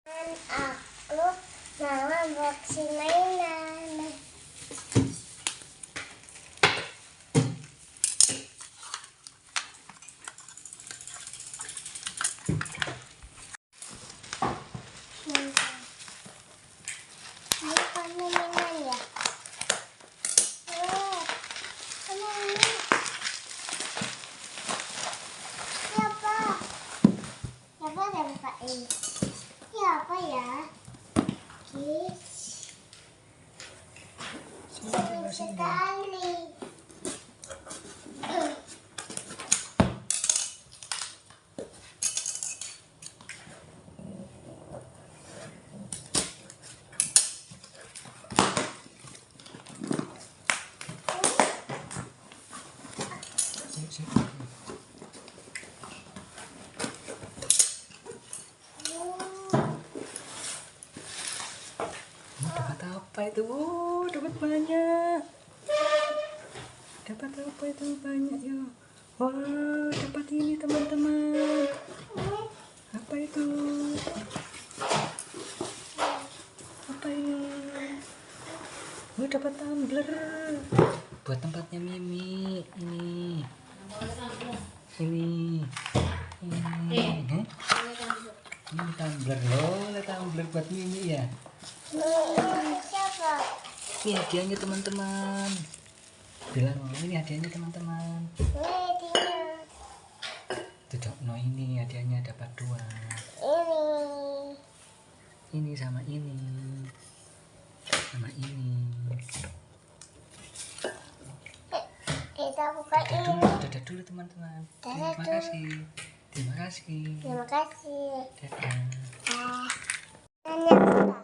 Aku mau unboxing mainan. Ini kan mainan ya. Siapa ada bukain? Ya apa ya? Guys, seru sekali. Dapat apa itu? Dapat banyak. Dapat apa itu? Banyak ya. Wah, dapat ini teman-teman. Apa itu? Apa ini? Oh, dapat tumbler buat tempatnya Mimi. Ini. Ini tumbler loh, tumbler buat Mimi ya. Siapa? Ini hadiahnya teman-teman. Bilang ini hadiahnya teman-teman. Tidak, no ini hadiahnya dapat 2. Ini sama ini. Sama ini. Kita buka ini. Dadah dulu teman-teman. Terima kasih. Terima kasih. Terima kasih. Dadah. Nanya apa?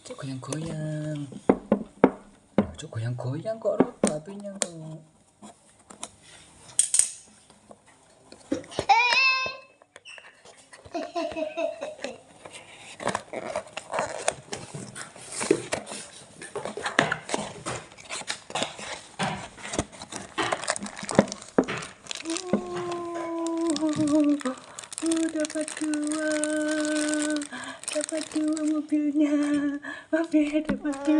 Cuk goyang-goyang. Cuk goyang-goyang kok roto HP-nya kok. Dapat 2. Dapat 2 mobilnya. Mobilnya dapat 2.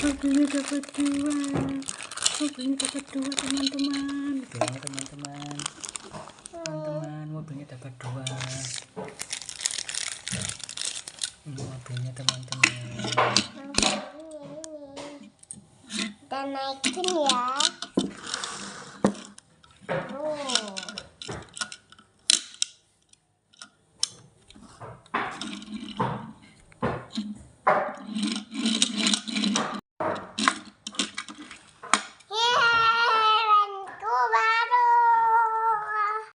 Mobilnya dapat 2. Mobilnya dapat 2 teman-teman. Teman-teman. Teman-teman, mobilnya dapat 2. Ini mobilnya teman-teman. Kita naikin ya. Oh.